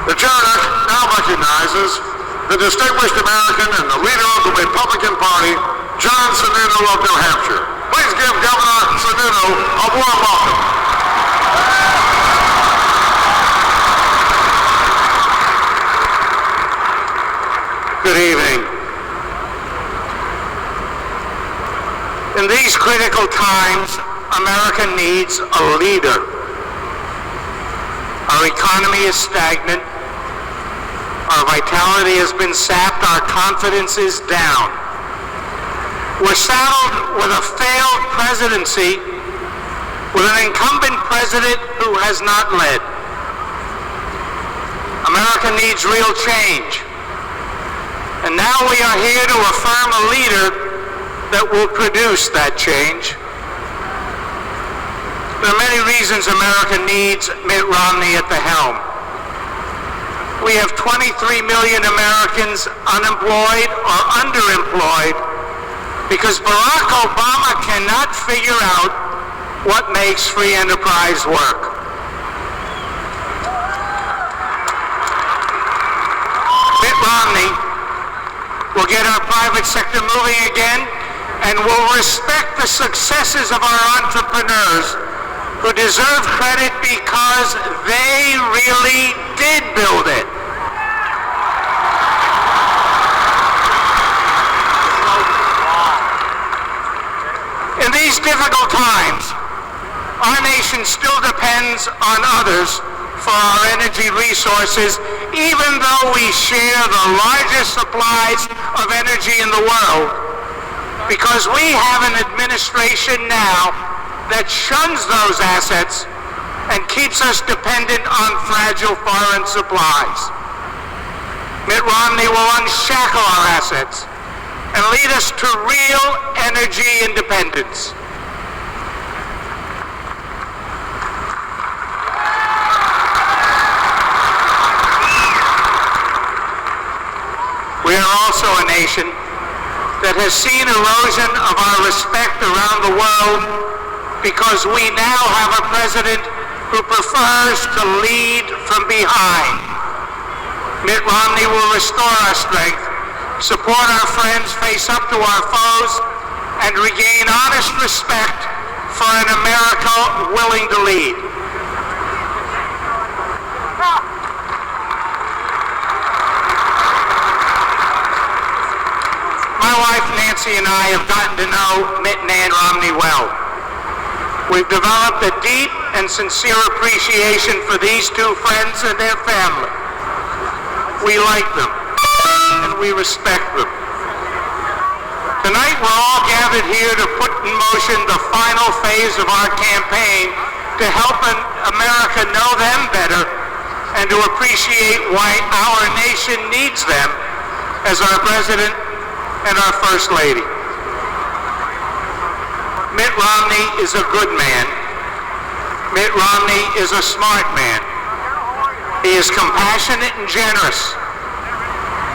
The chair now recognizes the distinguished American and the leader of the Republican Party, John Sununu of New Hampshire. Please give Governor Sununu a warm welcome. Good evening. In these critical times, America needs a leader. Our economy is stagnant. Our vitality has been sapped. Our confidence is down. We're saddled with a failed presidency, with an incumbent president who has not led. America needs real change. And now we are here to affirm a leader that will produce that change. There are many reasons America needs Mitt Romney at the helm. We have 23 million Americans unemployed or underemployed because Barack Obama cannot figure out what makes free enterprise work. Mitt Romney will get our private sector moving again and will respect the successes of our entrepreneurs who deserve credit because they really did build it. In these difficult times, our nation still depends on others for our energy resources, even though we share the largest supplies of energy in the world, because we have an administration now that shuns those assets and keeps us dependent on fragile foreign supplies. Mitt Romney will unshackle our assets and lead us to real energy independence. We are also a nation that has seen erosion of our respect around the world because we now have a president who prefers to lead from behind. Mitt Romney will restore our strength, support our friends, face up to our foes, and regain honest respect for an America willing to lead. My wife Nancy and I have gotten to know Mitt and Ann Romney well. We've developed a deep and sincere appreciation for these two friends and their family. We like them, and we respect them. Tonight we're all gathered here to put in motion the final phase of our campaign to help America know them better and to appreciate why our nation needs them as our President and our First Lady. Mitt Romney is a good man. Mitt Romney is a smart man. He is compassionate and generous.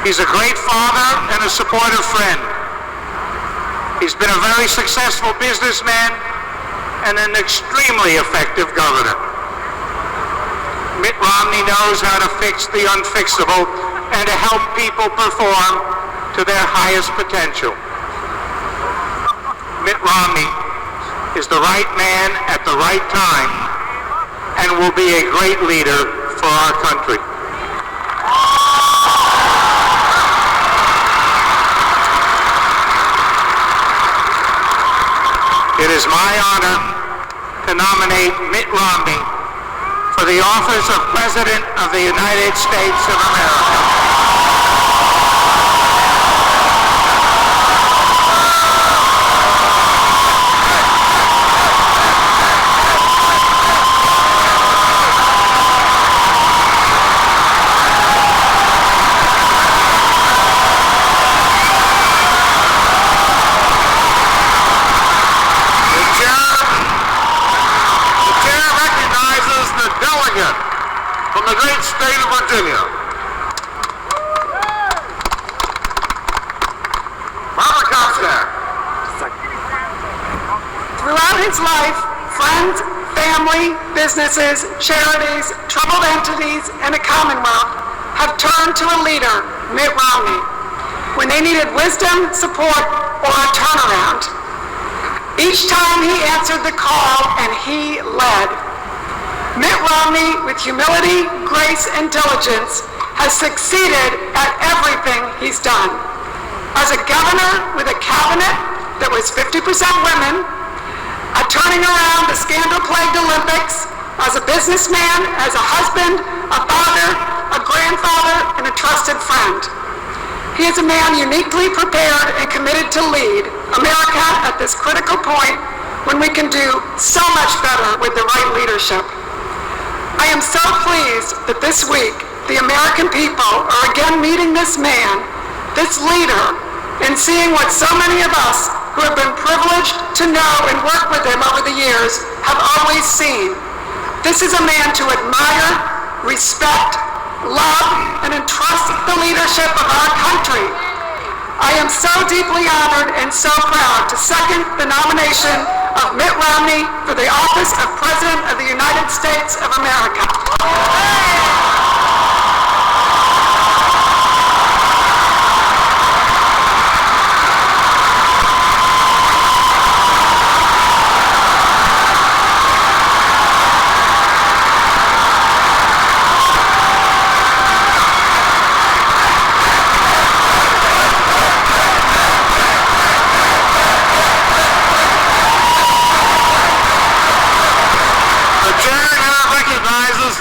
He's a great father and a supportive friend. He's been a very successful businessman and an extremely effective governor. Mitt Romney knows how to fix the unfixable and to help people perform to their highest potential. Mitt Romney is the right man at the right time and will be a great leader for our country. It is my honor to nominate Mitt Romney for the office of President of the United States of America. From the great state of Virginia. Robert Kopchak. Throughout his life, friend, family, businesses, charities, troubled entities, and the Commonwealth have turned to a leader, Mitt Romney, when they needed wisdom, support, or a turnaround. Each time he answered the call and he led. Mitt Romney, with humility, grace, and diligence, has succeeded at everything he's done. As a governor with a cabinet that was 50% women, at turning around the scandal-plagued Olympics, as a businessman, as a husband, a father, a grandfather, and a trusted friend. He is a man uniquely prepared and committed to lead America at this critical point when we can do so much better with the right leadership. I am so pleased that this week the American people are again meeting this man, this leader, and seeing what so many of us who have been privileged to know and work with him over the years have always seen. This is a man to admire, respect, love, and entrust the leadership of our country. I am so deeply honored and so proud to second the nomination of Mitt Romney for the office of President of the United States of America.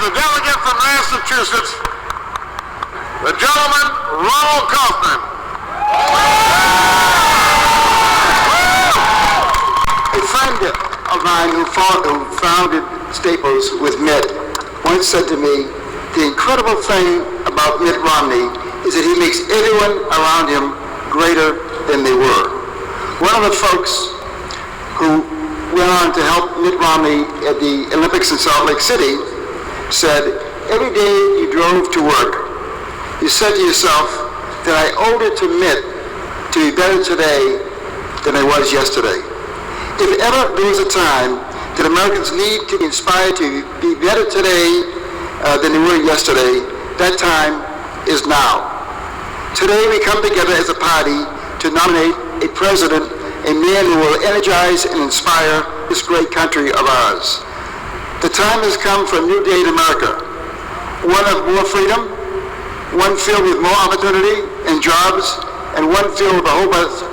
The delegate from Massachusetts, the gentleman, Ronald Kaufman. A friend of mine who founded Staples with Mitt once said to me, the incredible thing about Mitt Romney is that he makes everyone around him greater than they were. One of the folks who went on to help Mitt Romney at the Olympics in Salt Lake City said, every day you drove to work, you said to yourself that I owed it to Mitt to be better today than I was yesterday. If ever there was a time that Americans need to be inspired to be better today than they were yesterday, that time is now. Today we come together as a party to nominate a president, a man who will energize and inspire this great country of ours. The time has come for a new day in America, one of more freedom, one filled with more opportunity and jobs, and one filled with a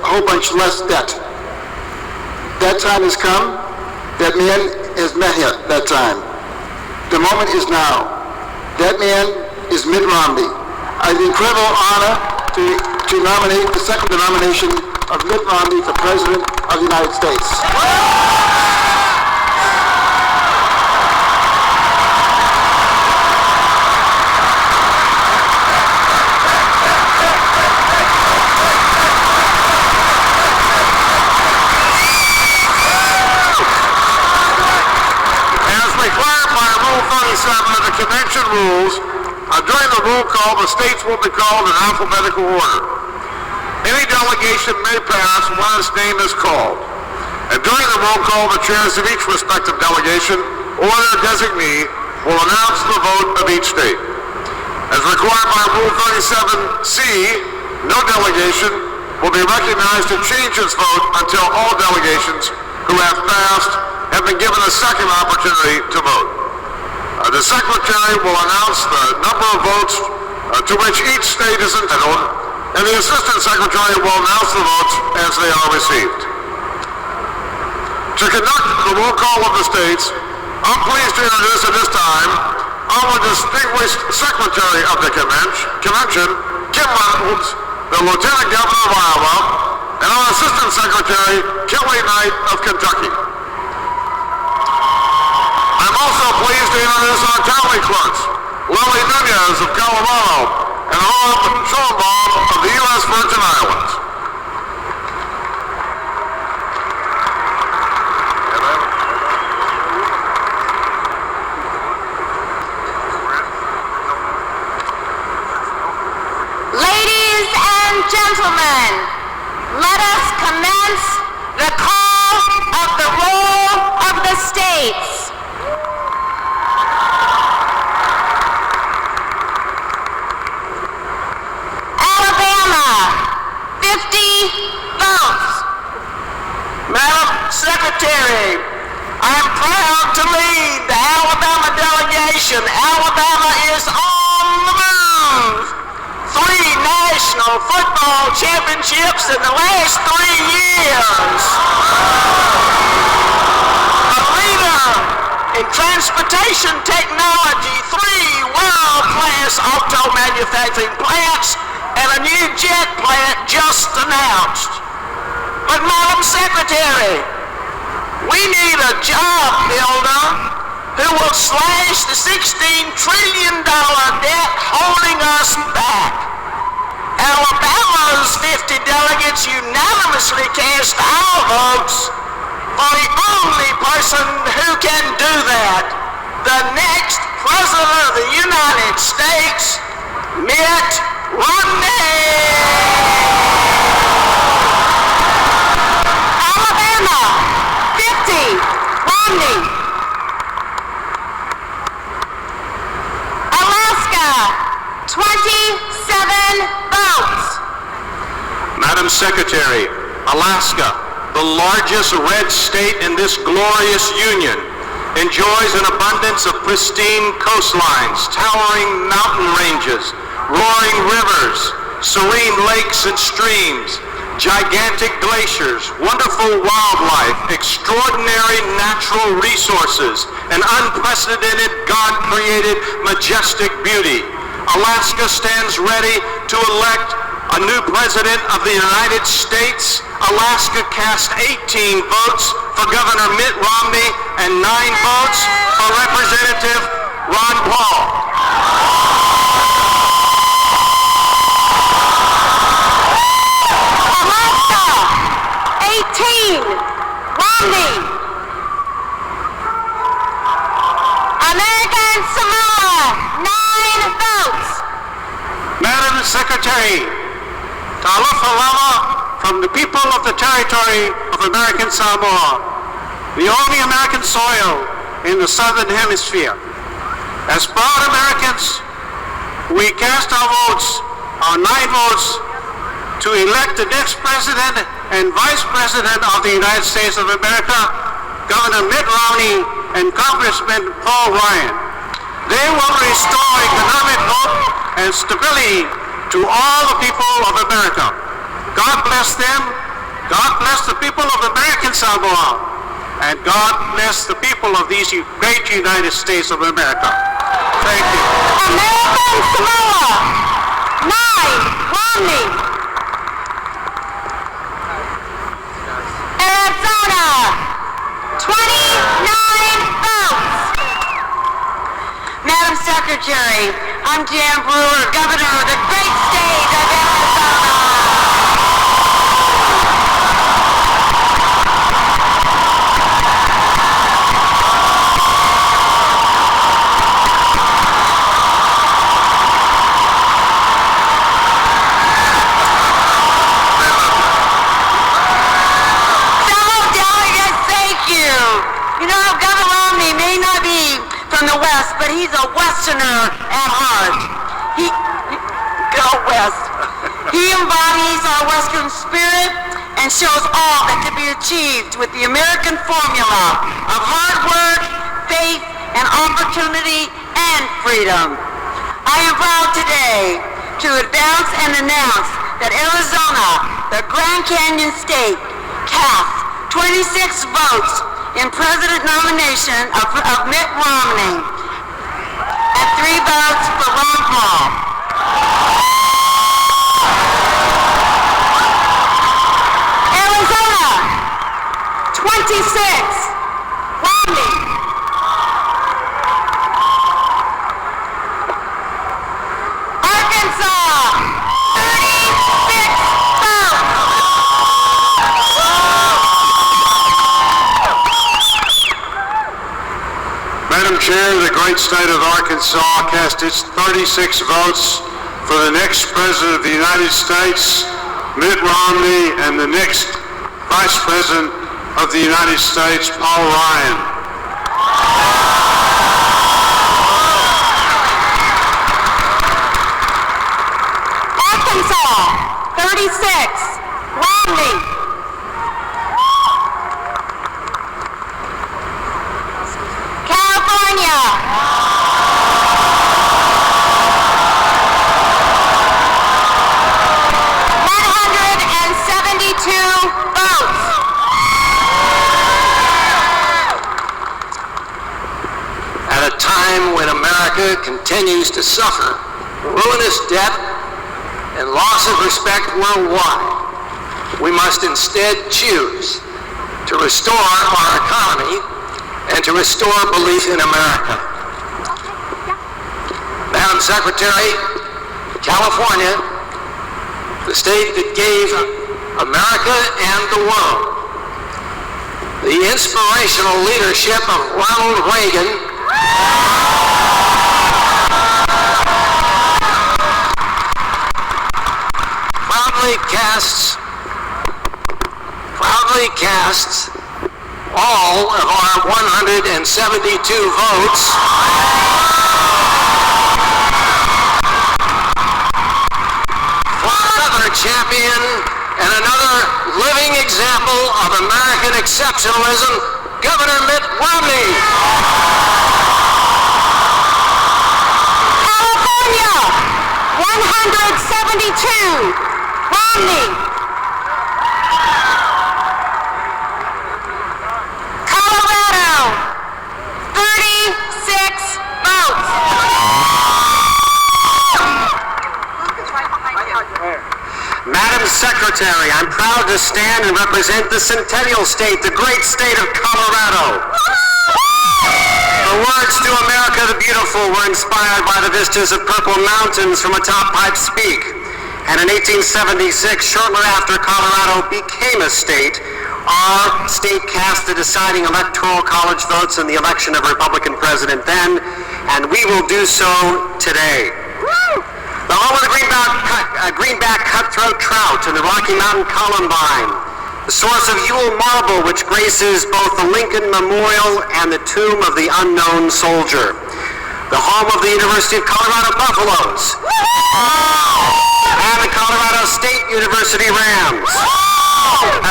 whole bunch less debt. That time has come. That man has met here that time. The moment is now. That man is Mitt Romney. I have the incredible honor to nominate the second nomination of Mitt Romney for President of the United States. Of the convention rules, during the roll call, the states will be called in alphabetical order. Any delegation may pass when its name is called. And during the roll call, the chairs of each respective delegation or their designee will announce the vote of each state. As required by Rule 37C, no delegation will be recognized to change its vote until all delegations who have passed have been given a second opportunity to vote. The Secretary will announce the number of votes to which each state is entitled, and the Assistant Secretary will announce the votes as they are received. To conduct the roll call of the states, I'm pleased to introduce at this time our distinguished Secretary of the Convention, Kim Reynolds, the Lieutenant Governor of Iowa, and our Assistant Secretary, Kelly Knight of Kentucky. I'm also pleased to introduce our tally clerks, Lily Nunez of Colorado and Rob Schoenbaum of the U.S. Virgin Islands. Ladies and gentlemen, let us commence the call of the roll of the states. Secretary, I am proud to lead the Alabama delegation. Alabama is on the move. 3 national football championships in the last 3 years. A leader in transportation technology, 3 world-class auto manufacturing plants, and a new jet plant just announced. But Madam Secretary, we need a job builder who will slash the $16 trillion debt holding us back. Alabama's 50 delegates unanimously cast our votes for the only person who can do that, the next President of the United States, Mitt Romney. Alabama, 50, Romney. Alaska, 27 votes. Madam Secretary, Alaska, the largest red state in this glorious union, enjoys an abundance of pristine coastlines, towering mountain ranges, roaring rivers, serene lakes and streams, gigantic glaciers, wonderful wildlife, extraordinary natural resources, and unprecedented God-created majestic beauty. Alaska stands ready to elect a new President of the United States. Alaska cast 18 votes for Governor Mitt Romney and 9 votes for Representative Ron Paul. Alaska, 18, Romney. American Samoa, 9 votes. Madam Secretary, Talofa Lama from the people of the territory of American Samoa, the only American soil in the Southern Hemisphere. As proud Americans, we cast our votes, our 9 votes, to elect the next President and Vice President of the United States of America, Governor Mitt Romney and Congressman Paul Ryan. They will restore economic hope and stability to all the people of America. God bless them, God bless the people of American Samoa, and God bless the people of these great United States of America. Thank you. American Samoa, 9, Romney. Arizona, 29 votes. Madam Secretary, I'm Jan Brewer, Governor of the great state of Arizona. Fellow delegates, thank you. You know, Governor Romney may not be from the West, but he's a Westerner at heart. Go West. He embodies our Western spirit and shows all that can be achieved with the American formula of hard work, faith, and opportunity and freedom. I am proud today to advance and announce that Arizona, the Grand Canyon state, cast 26 votes in president nomination of Mitt Romney and 3 votes for Ron Paul. Arizona, 26, Romney. Arkansas, 36 votes. Madam Chair, the great state of Arkansas cast its 36 votes for the next President of the United States, Mitt Romney, and the next Vice President of the United States, Paul Ryan. Arkansas, 36, Romney. America continues to suffer ruinous debt and loss of respect worldwide, we must instead choose to restore our economy and to restore belief in America. Madam Secretary, California, the state that gave America and the world the inspirational leadership of Ronald Reagan, proudly casts all of our 172 votes for another champion and another living example of American exceptionalism, Governor Mitt Romney. California, 172, Romney. Colorado, 36 votes. Madam Secretary, I'm proud to stand and represent the Centennial State, the great state of Colorado. The words to America the Beautiful were inspired by the vistas of purple mountains from atop Pipes Peak. And in 1876, shortly after Colorado became a state, our state cast the deciding electoral college votes in the election of Republican president then, and we will do so today. The home of the greenback cutthroat trout and the Rocky Mountain columbine, the source of Ewell marble which graces both the Lincoln Memorial and the tomb of the unknown soldier, the home of the University of Colorado Buffaloes, and the Colorado State University Rams,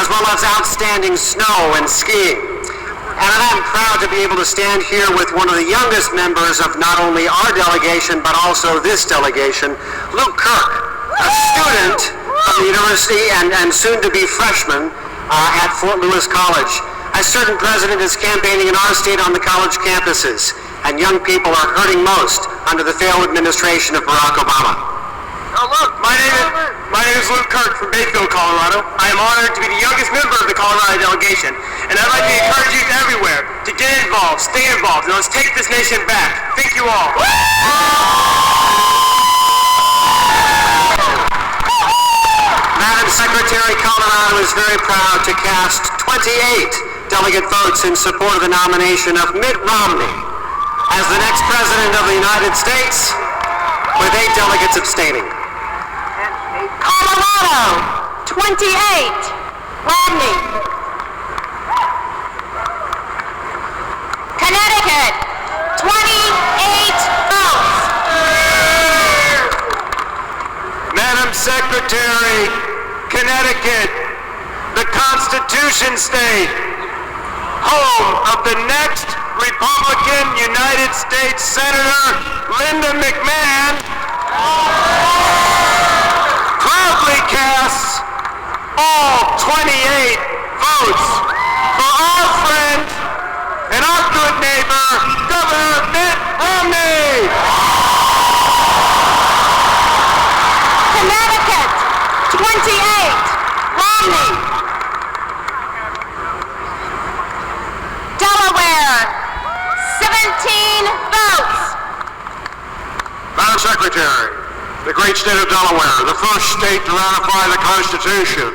as well as outstanding snow and skiing. And I'm proud to be able to stand here with one of the youngest members of not only our delegation, but also this delegation, Luke Kirk, a student of the university and soon to be freshman at Fort Lewis College. As certain president is campaigning in our state on the college campuses, and young people are hurting most under the failed administration of Barack Obama. Oh, look, my name is Luke Kirk from Bayfield, Colorado. I am honored to be the youngest member of the Colorado delegation, and I'd like to encourage youth everywhere to get involved, stay involved, and let's take this nation back. Thank you all. Madam Secretary, Colorado is very proud to cast 28 delegate votes in support of the nomination of Mitt Romney as the next President of the United States, with 8 delegates abstaining. Colorado, 28, Romney. Connecticut, 28 votes. Madam Secretary, Connecticut, the Constitution State, home of the next Republican United States Senator Linda McMahon, proudly casts all 28 votes for our friend and our good neighbor, Governor Mitt Romney. Connecticut, 28, Romney. Delaware, 17 votes. Madam Secretary, the great state of Delaware, the first state to ratify the Constitution,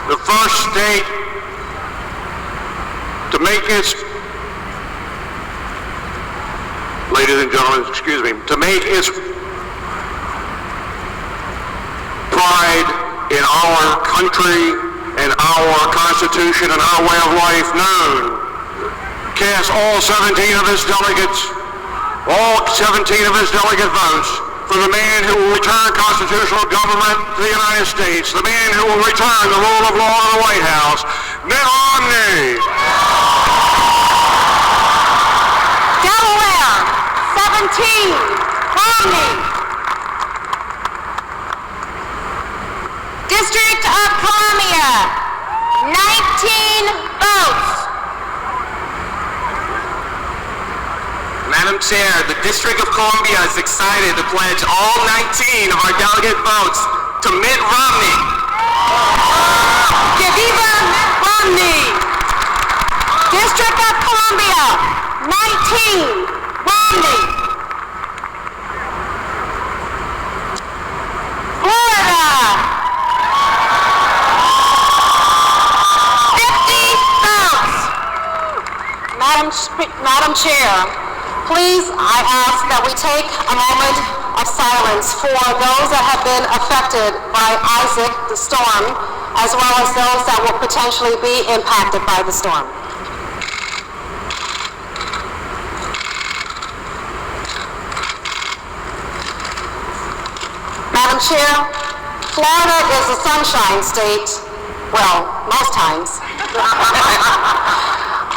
the first state to make its, ladies and gentlemen, excuse me, to make its pride in our country and our Constitution and our way of life known, cast all 17 of his delegates, all 17 of his delegate votes for the man who will return constitutional government to the United States, the man who will return the rule of law in the White House, Mitt Romney. Delaware, 17, Romney. District of Columbia, 19 votes. Madam Madam Chair, the District of Columbia is excited to pledge all 19 of our delegate votes to Mitt Romney. Que viva Mitt Romney! District of Columbia, 19, Romney. Florida, 50 votes. Madam Chair, please, I ask that we take a moment of silence for those that have been affected by Isaac, the storm, as well as those that will potentially be impacted by the storm. Madam Chair, Florida is a sunshine state, well, most times.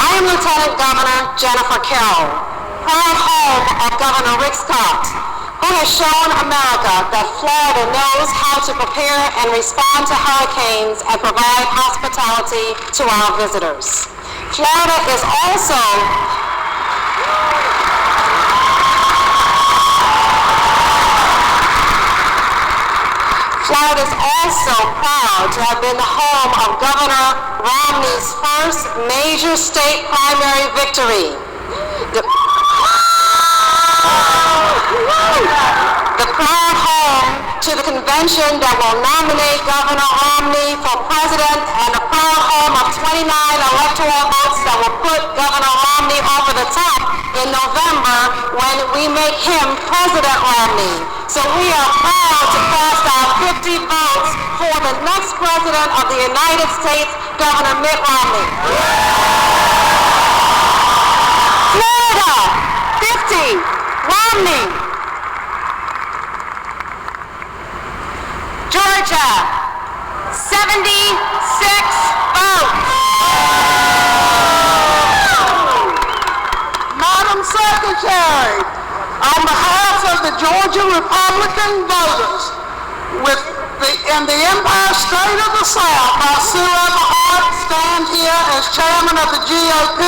I am Lieutenant Governor Jennifer Carroll, proud home of Governor Rick Scott, who has shown America that Florida knows how to prepare and respond to hurricanes and provide hospitality to our visitors. Florida is also proud to have been the home of Governor Romney's first major state primary victory. The proud home to the convention that will nominate Governor Romney for president, and the proud home of 29 electoral votes that will put Governor Romney over the top in November when we make him President Romney. So we are proud to cast our 50 votes for the next president of the United States, Governor Mitt Romney. Florida, 50, Romney. Georgia, 76 votes. Madam Secretary, on behalf of the Georgia Republican voters, in the Empire State of the South, I, Sue Everhart, stand here as chairman of the GOP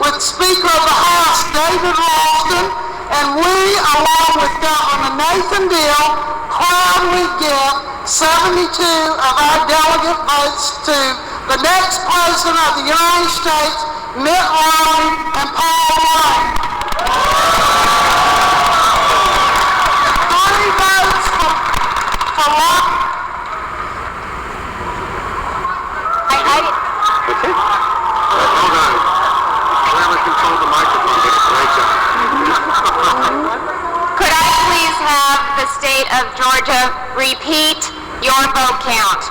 with Speaker of the House, David Ralston, and we, along with Governor Nathan Deal, proudly give 72 of our delegate votes to the next president of the United States, Mitt Romney and Paul Ryan. 30 votes for Romney. Okay. Hold on. Whoever controls the microphone did a great job. Could I please have the state of Georgia repeat your vote count?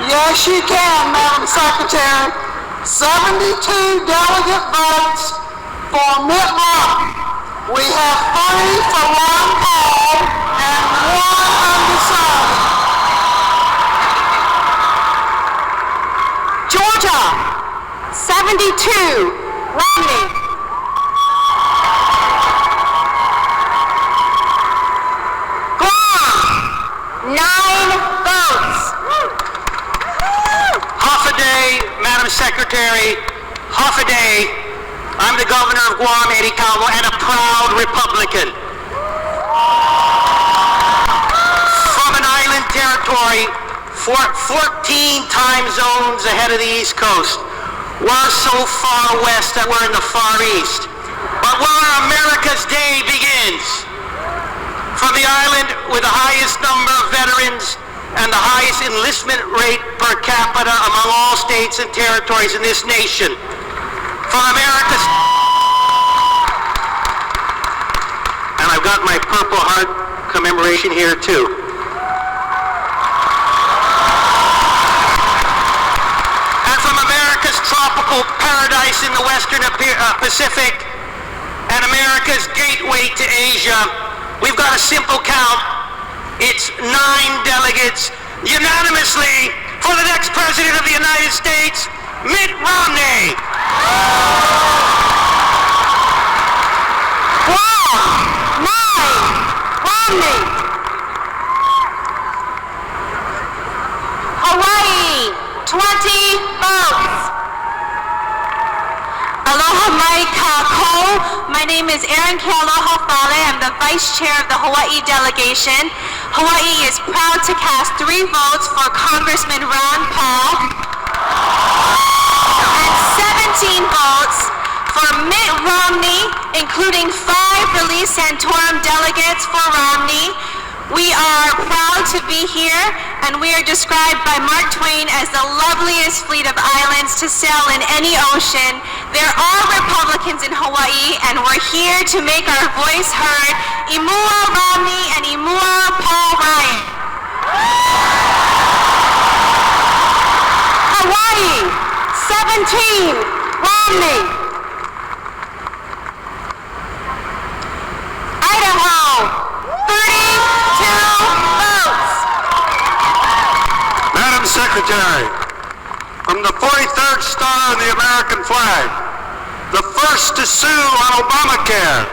Yes, you can, Madam Secretary. 72 delegate votes for Mitt Romney. We have 3 for Ron Paul and 1 undecided. Georgia, 72, Romney. Guam, 9 votes. Half a day, Madam Secretary, half a day. I'm the governor of Guam, Eddie Calvo, and a proud Republican. From an island territory, 14 time zones ahead of the East Coast. We're so far west that we're in the Far East. But where America's day begins, from the island with the highest number of veterans and the highest enlistment rate per capita among all states and territories in this nation, from America's... And I've got my Purple Heart commemoration here too. And from America's tropical paradise in the Western Pacific and America's gateway to Asia, we've got a simple count. It's 9 delegates unanimously for the next president of the United States, Mitt Romney. Guam, 9, Romney. Hawaii, 20 votes. Aloha mai kākou. My name is Erin Kealoha-Fale. I'm the Vice Chair of the Hawaii delegation. Hawaii is proud to cast 3 votes for Congressman Ron Paul and 17 votes for Mitt Romney, including 5 Release Santorum delegates for Romney. We are proud to be here, and we are described by Mark Twain as the loveliest fleet of islands to sail in any ocean. There are Republicans in Hawaii, and we're here to make our voice heard. Imua Romney and Imua Paul Ryan. Hawaii, 17, Romney. Idaho, 32 votes. Madam Secretary, from the 43rd star in the American flag, the first to sue on Obamacare,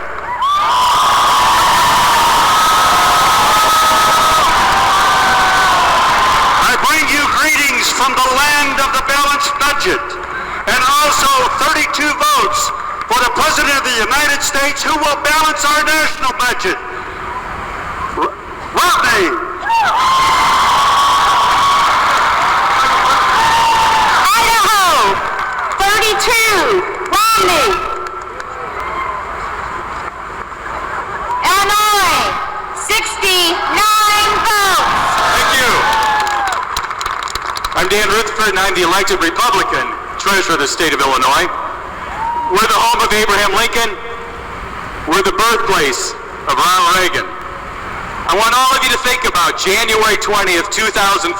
I bring you greetings from the land of the balanced budget, and also 32 votes for the President of the United States who will balance our national budget. Romney. Idaho, 32, Romney. Illinois, 69 votes. Thank you. I'm Dan Rutherford, and I'm the elected Republican Treasurer of the state of Illinois. We're the home of Abraham Lincoln. We're the birthplace of Ronald Reagan. I want all of you to think about January 20th, 2013.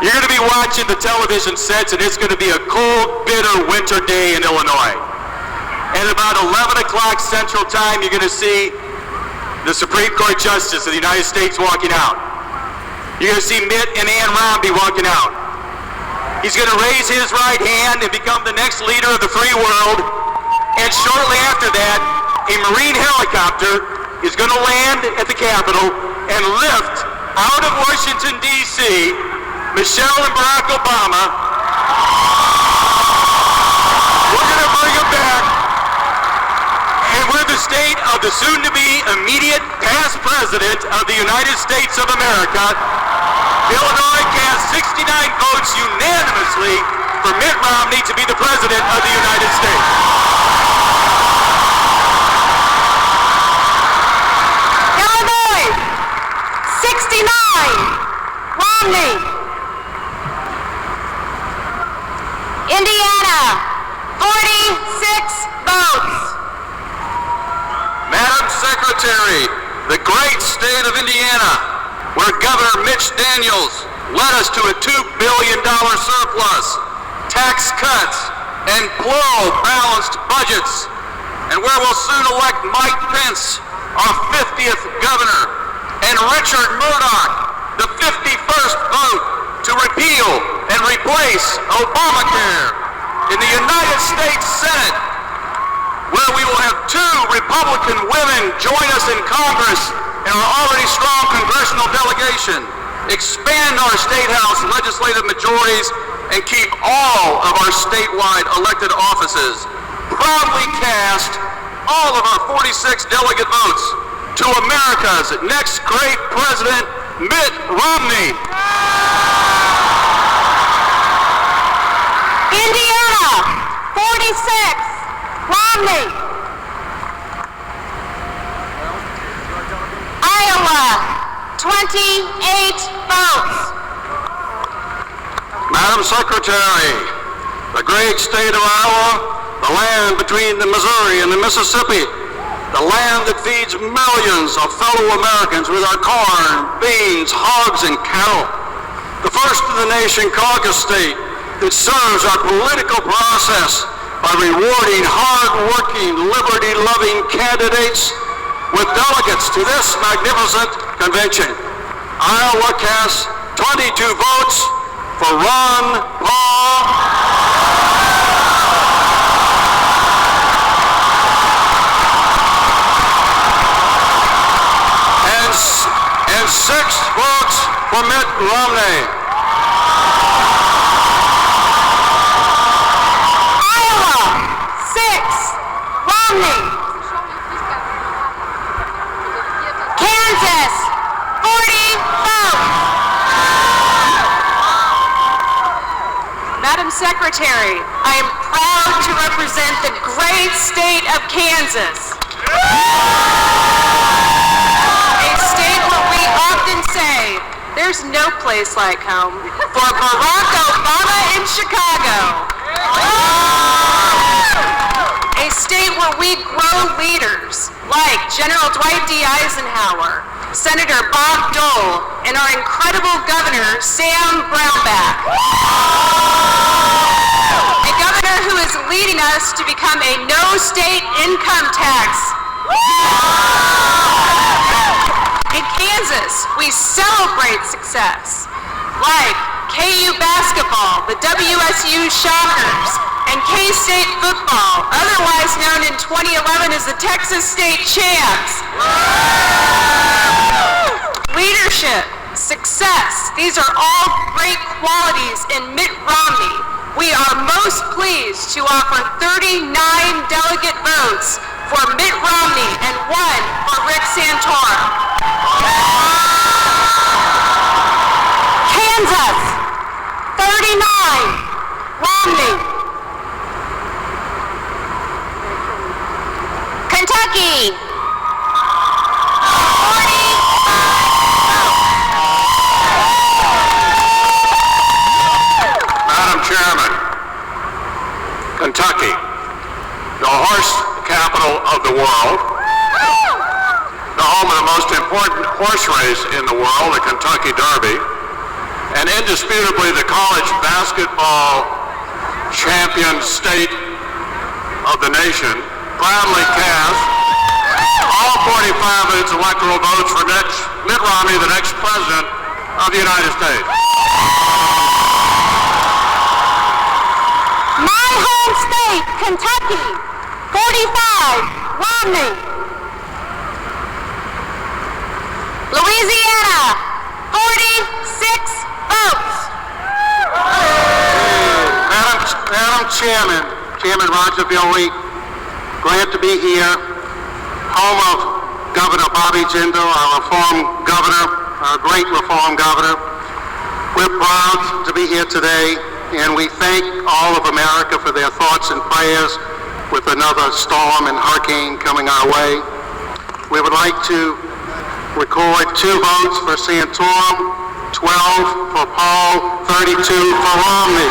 You're going to be watching the television sets, and it's going to be a cold, bitter winter day in Illinois. At about 11 o'clock Central Time, you're going to see the Supreme Court Justice of the United States walking out. You're going to see Mitt and Ann Romney walking out. He's going to raise his right hand and become the next leader of the free world. And shortly after that, a Marine helicopter is going to land at the Capitol and lift out of Washington, D.C., Michelle and Barack Obama. We're going to bring them back. And we're the state of the soon-to-be immediate past president of the United States of America. Illinois cast 69 votes unanimously for Mitt Romney to be the president of the United States. Illinois, 69, Romney. Indiana, 46 votes. Madam Secretary, the great state of Indiana, where Governor Mitch Daniels led us to a $2 billion surplus, tax cuts, and plural balanced budgets, and where we'll soon elect Mike Pence, our 50th governor, and Richard Murdoch, the 51st vote to repeal and replace Obamacare. In the United States Senate, where we will have 2 Republican women join us in Congress and our already strong congressional delegation, expand our state house legislative majorities, and keep all of our statewide elected offices. Proudly cast all of our 46 delegate votes to America's next great president, Mitt Romney. Indiana, 46, Romney. Iowa, 28 votes. Madam Secretary, the great state of Iowa, the land between the Missouri and the Mississippi, the land that feeds millions of fellow Americans with our corn, beans, hogs, and cattle, the first of the nation caucus state that serves our political process by rewarding hard-working, liberty-loving candidates with delegates to this magnificent convention. Iowa casts 22 votes for Ron Paul and 6 votes for Mitt Romney. Iowa, 6, Romney. Secretary, I am proud to represent the great state of Kansas. A state where we often say, there's no place like home. For Barack Obama in Chicago. A state where we grow leaders like General Dwight D. Eisenhower, Senator Bob Dole, and our incredible governor, Sam Brownback. A governor who is leading us to become a no-state income tax. In Kansas, we celebrate success, like KU basketball, the WSU Shockers, and K-State football, otherwise known in 2011 as the Texas State Champs. Leadership, success, these are all great qualities in Mitt Romney. We are most pleased to offer 39 delegate votes for Mitt Romney and 1 for Rick Santorum. Kansas, 39, Romney. Kentucky, 40. Madam Chairman, Kentucky, the horse capital of the world, the home of the most important horse race in the world, the Kentucky Derby, and indisputably the college basketball champion state of the nation, proudly cast all 45 of its electoral votes for Mitt Romney, the next president of the United States. My home state, Kentucky, 45, Romney. Louisiana, 46 votes. Madam Chairman Roger Billy, glad to be here, home of Governor Bobby Jindal, our reform governor, our great reform governor. We're proud to be here today, and we thank all of America for their thoughts and prayers with another storm and hurricane coming our way. We would like to record 2 votes for Santorum, 12 for Paul, 32 for Romney.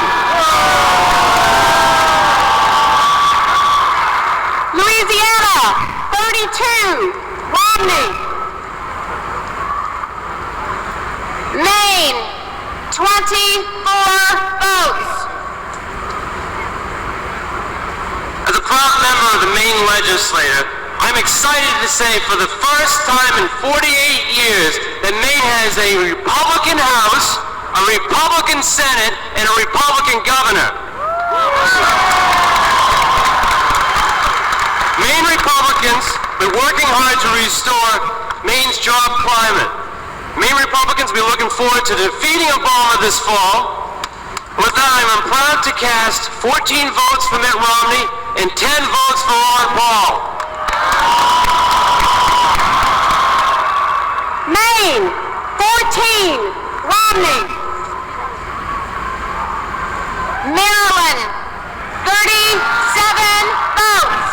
Louisiana, 32, Romney. Maine, 24 votes. As a proud member of the Maine legislature, I'm excited to say for the first time in 48 years that Maine has a Republican House, a Republican Senate, and a Republican governor. Maine Republicans have been working hard to restore Maine's job climate. Maine Republicans will be looking forward to defeating Obama this fall. With that, I'm proud to cast 14 votes for Mitt Romney and 10 votes for Ron Paul. Maine, 14, Romney. Maryland, 37 votes.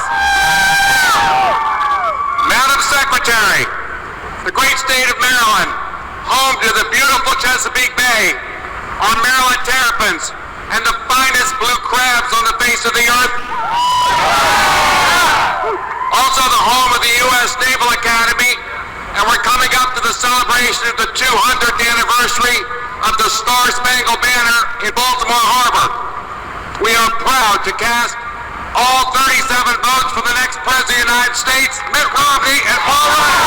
Madam Secretary, the great state of Maryland, home to the beautiful Chesapeake Bay, our Maryland terrapins, and the finest blue crabs on the face of the earth. Also the home of the U.S. Naval Academy, and we're coming up to the celebration of the 200th anniversary of the Star-Spangled Banner in Baltimore Harbor. We are proud to cast all 37 votes for the next President of the United States, Mitt Romney and Paul Ryan.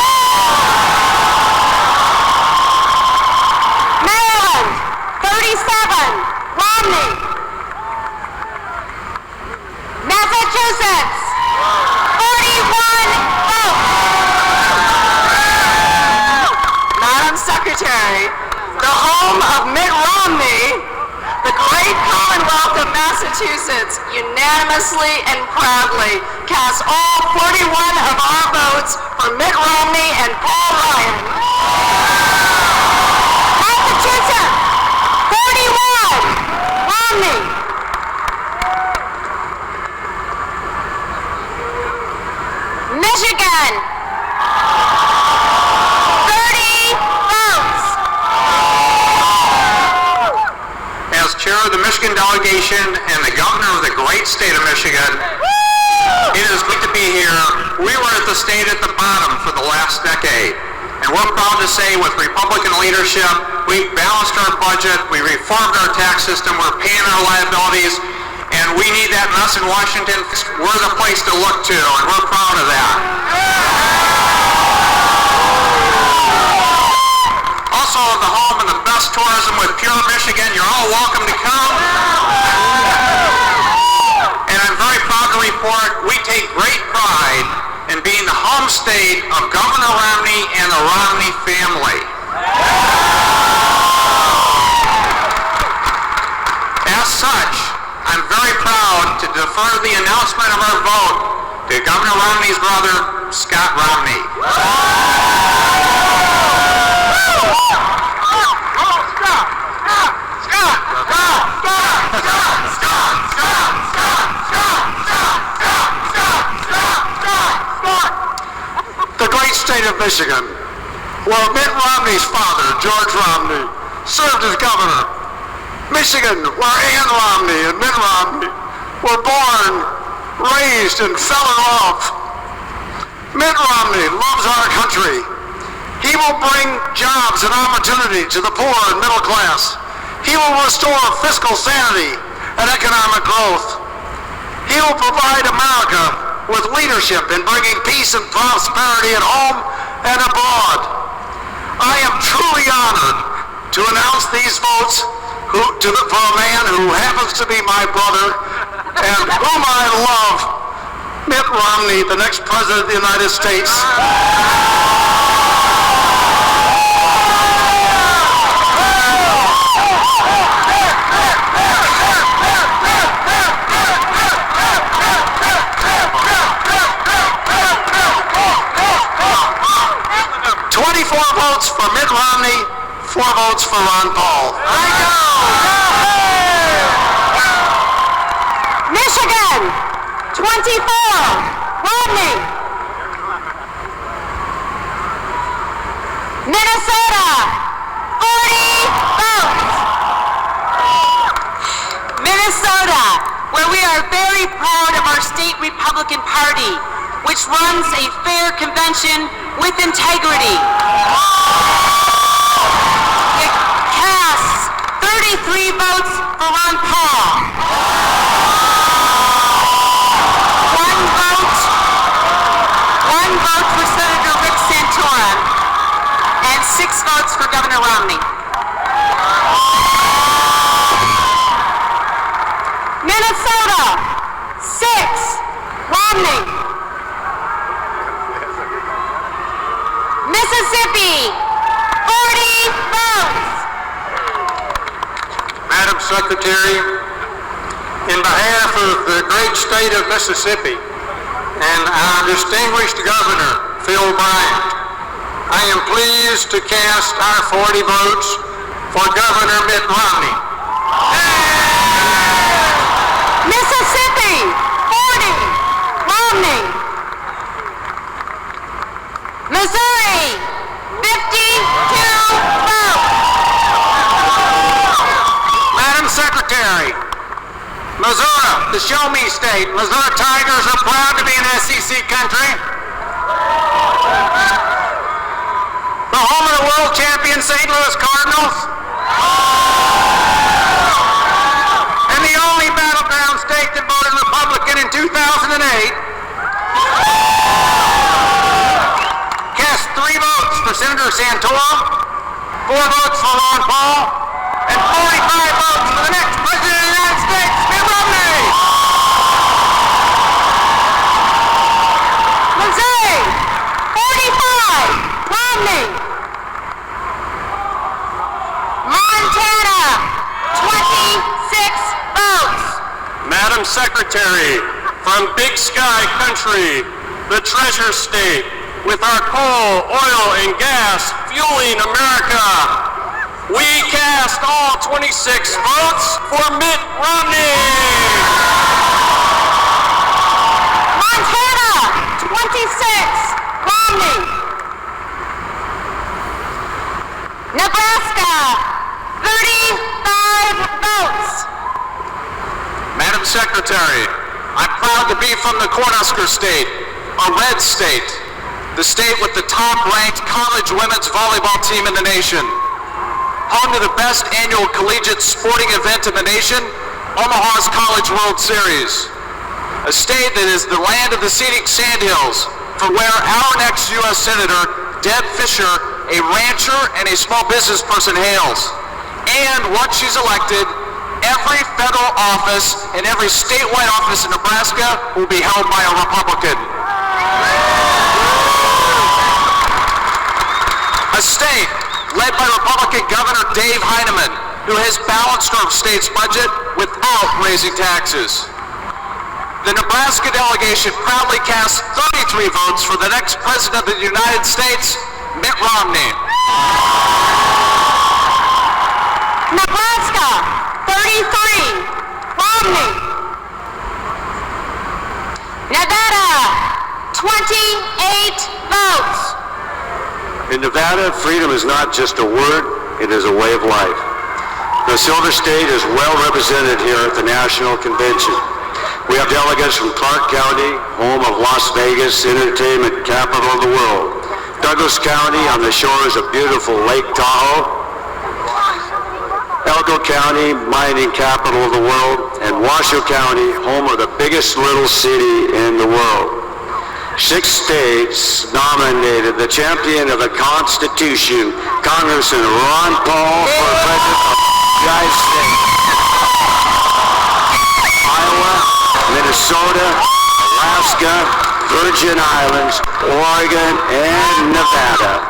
Maryland, 37, Romney. Massachusetts, 41 votes. Madam Secretary, the home of Mitt Romney, the great Commonwealth of Massachusetts unanimously and proudly cast all 41 of our votes for Mitt Romney and Paul Ryan. Massachusetts, 41, Romney. delegation and the governor of the great state of Michigan. It is good to be here. We were at the state at the bottom for the last decade. And we're proud to say with Republican leadership, we've balanced our budget, we reformed our tax system, we're paying our liabilities, and we need that mess in Washington. We're the place to look to, and we're proud of that. Also, the home of the best tourism with Pure Michigan, you're all welcome to come. And I'm very proud to report we take great pride in being the home state of Governor Romney and the Romney family. As such, I'm very proud to defer the announcement of our vote to Governor Romney's brother, Scott Romney. The great state of Michigan, where Mitt Romney's father, George Romney, served as governor. Michigan, where Ann Romney and Mitt Romney were born, raised, and fell in love. Mitt Romney loves our country. He will bring jobs and opportunity to the poor and middle class. He will restore fiscal sanity and economic growth. He will provide America with leadership in bringing peace and prosperity at home and abroad. I am truly honored to announce these votes for a man who happens to be my brother and whom I love, Mitt Romney, the next president of the United States. 24 votes for Mitt Romney, 4 votes for Ron Paul. Michigan, 24, Romney. Minnesota, 40 votes. Minnesota, where we are very proud of our state Republican Party, which runs a fair convention with integrity. It casts 33 votes for Ron Paul. 1 vote for Senator Rick Santorum, and 6 votes for Governor Romney. Minnesota, 6, Romney. Mississippi, 40 votes. Madam Secretary, in behalf of the great state of Mississippi and our distinguished governor, Phil Bryant, I am pleased to cast our 40 votes for Governor Mitt Romney. Mississippi, 40, Romney. Missouri, 52 votes. Madam Secretary, Missouri, the show-me state. Missouri Tigers are proud to be an SEC country. The home of the world champion St. Louis Cardinals. And the only battleground state that voted Republican in 2008. Cast 3 votes for Senator Santorum, 4 votes for Ron Paul, and 45 votes for the next President of the United States, Mitt Romney. Missouri, 45, Romney. Montana, 26 votes. Madam Secretary, from Big Sky Country, the Treasure State, with our coal, oil, and gas fueling America, we cast all 26 votes for Mitt Romney. Montana, 26, Romney. Nebraska, 35 votes. Madam Secretary, I'm proud to be from the Cornhusker State, a red state, the state with the top-ranked college women's volleyball team in the nation. Home to the best annual collegiate sporting event in the nation, Omaha's College World Series. A state that is the land of the scenic sandhills, from where our next U.S. Senator, Deb Fischer, a rancher and a small business person, hails. And once she's elected, every federal office and every statewide office in Nebraska will be held by a Republican. A state led by Republican Governor Dave Heinemann, who has balanced our state's budget without raising taxes. The Nebraska delegation proudly cast 33 votes for the next President of the United States, Mitt Romney. Nebraska, 33, Romney. Nevada, 28 votes. In Nevada, freedom is not just a word, it is a way of life. The Silver State is well represented here at the National Convention. We have delegates from Clark County, home of Las Vegas, entertainment capital of the world. Douglas County on the shores of beautiful Lake Tahoe. Elko County, mining capital of the world. And Washoe County, home of the biggest little city in the world. 6 states nominated the champion of the Constitution, Congressman Ron Paul, for President of the United States. Iowa, Minnesota, Alaska, Virgin Islands, Oregon, and Nevada.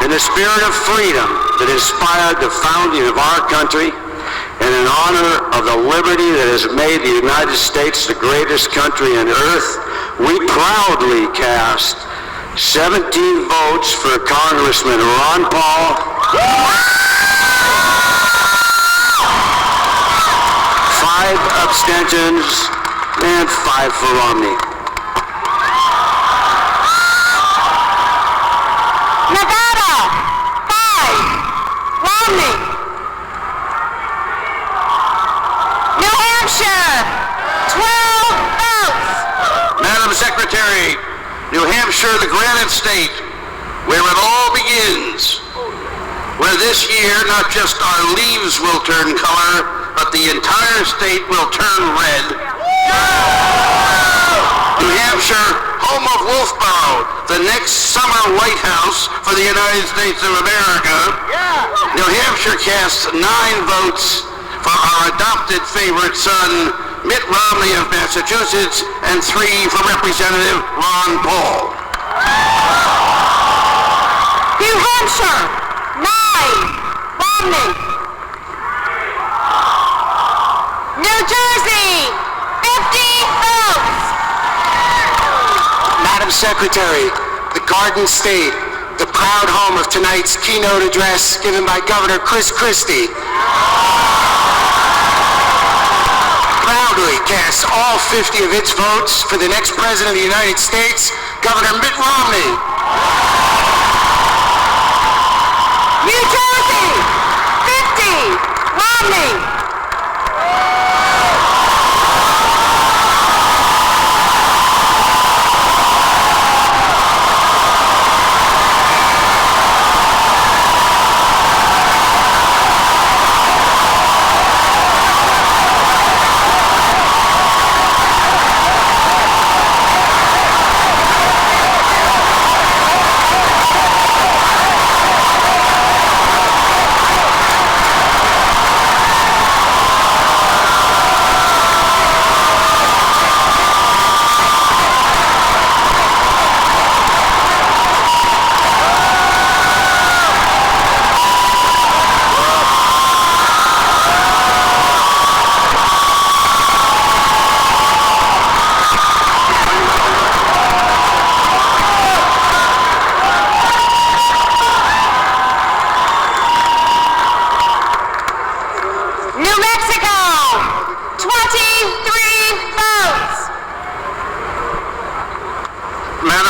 In the spirit of freedom that inspired the founding of our country, and in honor of the liberty that has made the United States the greatest country on earth, we proudly cast 17 votes for Congressman Ron Paul, 5 abstentions, and 5 for Romney. Nevada, 5, Romney. New Hampshire, 12 votes. Madam Secretary, New Hampshire, the granite state, where it all begins, where this year not just our leaves will turn color, but the entire state will turn red. New Hampshire, home of Wolfboro, the next summer White House for the United States of America. New Hampshire casts 9 votes for our adopted favorite son, Mitt Romney of Massachusetts, and 3 for Representative Ron Paul. New Hampshire, 9, Romney. New Jersey, 50 votes. Madam Secretary, the Garden State, the proud home of tonight's keynote address given by Governor Chris Christie, proudly casts all 50 of its votes for the next President of the United States, Governor Mitt Romney. New Jersey, 50, Romney.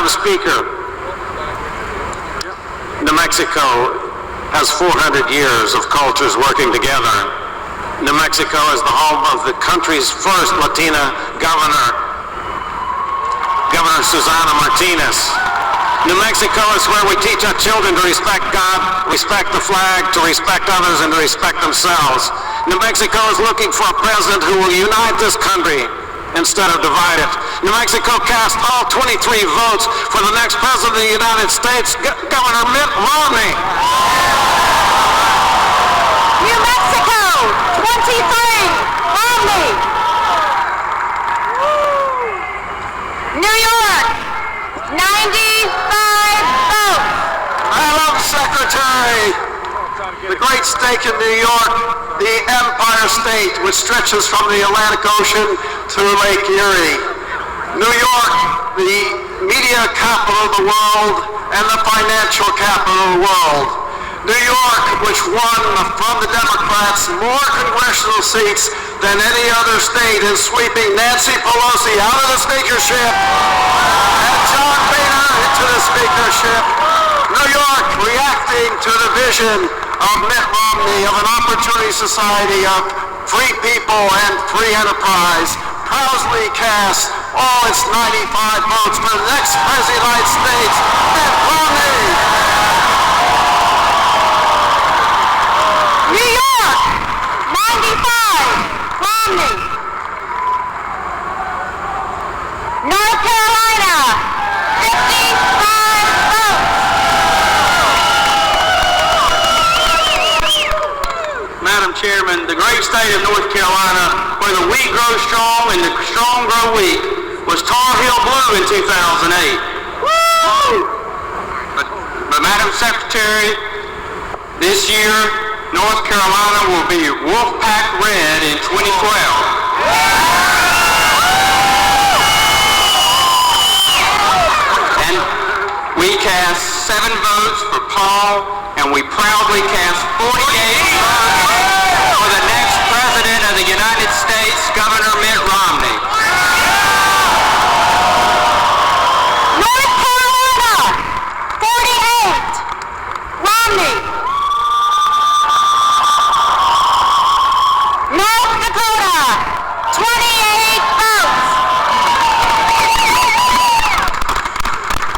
Speaker, New Mexico has 400 years of cultures working together. New Mexico is the home of the country's first Latina governor, Governor Susana Martinez. New Mexico is where we teach our children to respect God, respect the flag, to respect others, and to respect themselves. New Mexico is looking for a president who will unite this country instead of divide it. New Mexico cast all 23 votes for the next president of the United States, Governor Mitt Romney. New Mexico, 23, Romney. New York, 95 votes. Madam Secretary, the great state of New York, the Empire State, which stretches from the Atlantic Ocean to Lake Erie. New York, the media capital of the world and the financial capital of the world. New York, which won from the Democrats more congressional seats than any other state in sweeping Nancy Pelosi out of the speakership and John Boehner into the speakership. New York reacting to the vision of Mitt Romney of an opportunity society of free people and free enterprise, proudly cast all its 95 votes for the next President of the United States, Mitt Romney. New York, 95, Romney. North Carolina, 55 votes. Madam Chairman, the great state of North Carolina, where the wheat grows strong and the strong grow weak, was Tar Heel blue in 2008. But Madam Secretary, this year, North Carolina will be Wolfpack Red in 2012. And we cast 7 votes for Paul, and we proudly cast 48 votes for the next President of the United States, Governor Mitt Romney. North Carolina, 48, Romney. North Dakota, 28 votes.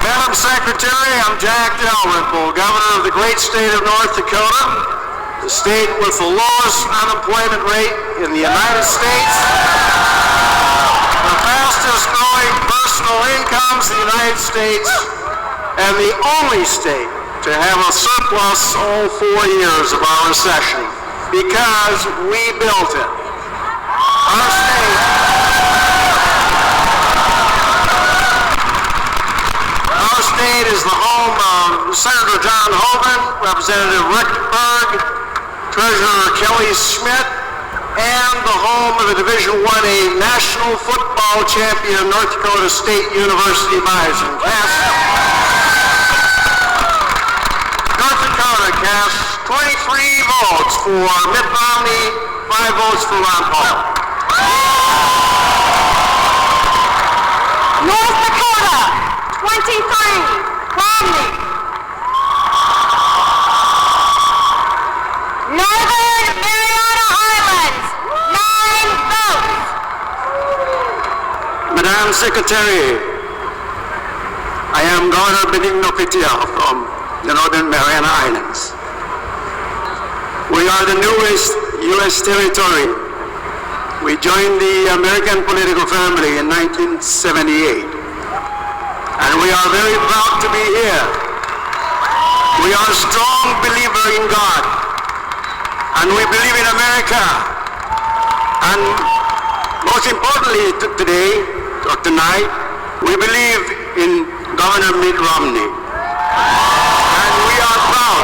Madam Secretary, I'm Jack Dalrymple, Governor of the great state of North Dakota, the state with the lowest unemployment rate in the United States, the fastest growing personal incomes in the United States, and the only state to have a surplus all 4 years of our recession, because we built it. Our state is the home of Senator John Hoeven, Representative Rick Berg, Treasurer Kelly Schmidt, and the home of the Division I-A National Football Champion North Dakota State University Bison. North Dakota cast 23 votes for Mitt Romney, 5 votes for Ron Paul. North Dakota, 23, Romney. Northern Mariana Islands, 9 votes. Madam Secretary, I am Governor Benigno Pitia from the Northern Mariana Islands. We are the newest U.S. territory. We joined the American political family in 1978. And we are very proud to be here. We are a strong believer in God. And we believe in America. And most importantly today, or tonight, we believe in Governor Mitt Romney. And we are proud.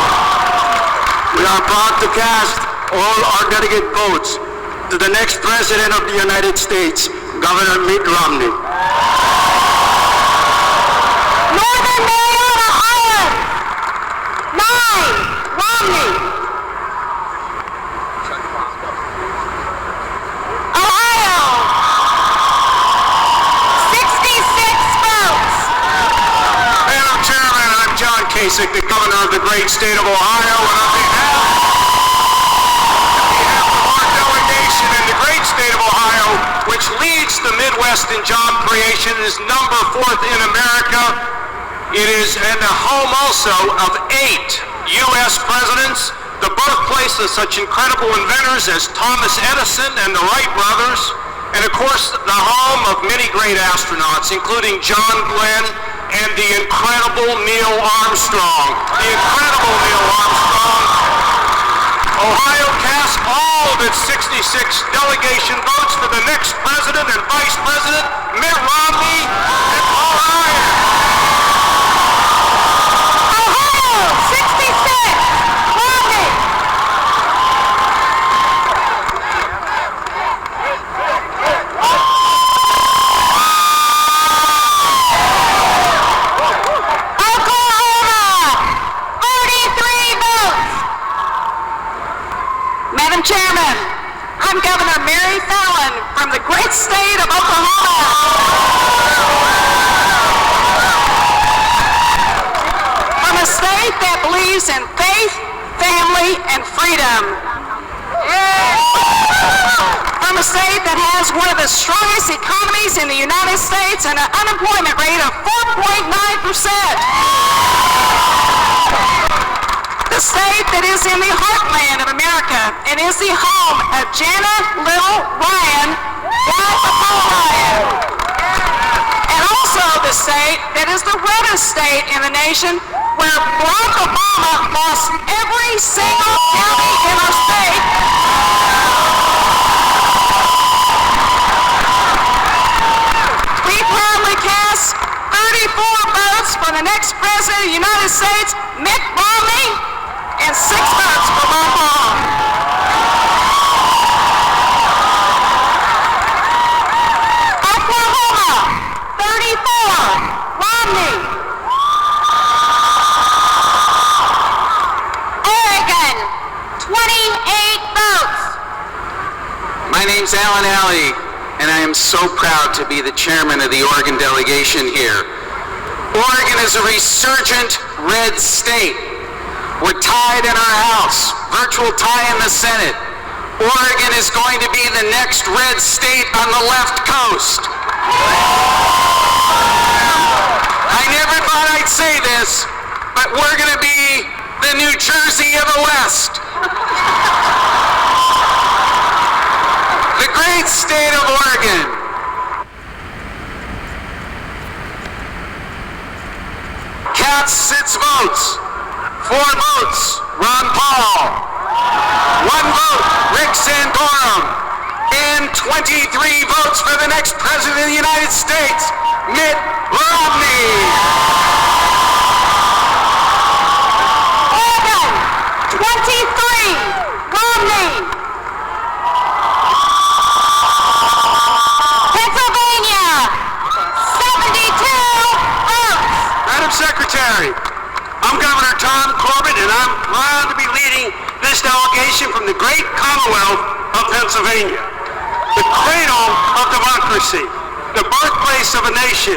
We are proud to cast all our delegate votes to the next President of the United States, Governor Mitt Romney. Northern Mariana Islands, 9, Romney. Ohio, 66 votes. Madam Chairman, I'm John Kasich, the Governor of the great state of Ohio, and on behalf of our delegation which leads the Midwest in job creation, is number 4th in America. It is in the home also of 8 U.S. presidents, the birthplace of such incredible inventors as Thomas Edison and the Wright brothers, and of course the home of many great astronauts, including John Glenn and the incredible Neil Armstrong. The incredible Neil Armstrong. Ohio cast all of its 66 delegation votes for the next president and vice president, Mitt Romney and Paul Ryan. Ohio, 66, Romney. Madam Chairman, I'm Governor Mary Fallon from the great state of Oklahoma. From a state that believes in faith, family, and freedom. From a state that has one of the strongest economies in the United States and an unemployment rate of 4.9%. The state that is in the heartland of America and is the home of Jana Little Ryan, wife of Paul Ryan. And also the state that is the reddest state in the nation, where Barack Obama lost every single county in our state. We proudly cast 34 votes for the next president of the United States, Mitt Romney, and 6 votes for Ron Paul. Oklahoma, 34, Romney. Oregon, 28 votes. My name's Alan Alley, and I am so proud to be the chairman of the Oregon delegation here. Oregon is a resurgent red state. We're tied in our House, virtual tie in the Senate. Oregon is going to be the next red state on the left coast. I never thought I'd say this, but we're going to be the New Jersey of the West. The great state of Oregon. Cast its votes. 4 votes, Ron Paul. 1 vote, Rick Santorum. And 23 votes for the next president of the United States, Mitt Romney. Oregon, 23, Romney. Pennsylvania, 72 votes. Madam Secretary, I'm Governor Tom Corbett, and I'm proud to be leading this delegation from the great Commonwealth of Pennsylvania, the cradle of democracy, the birthplace of a nation,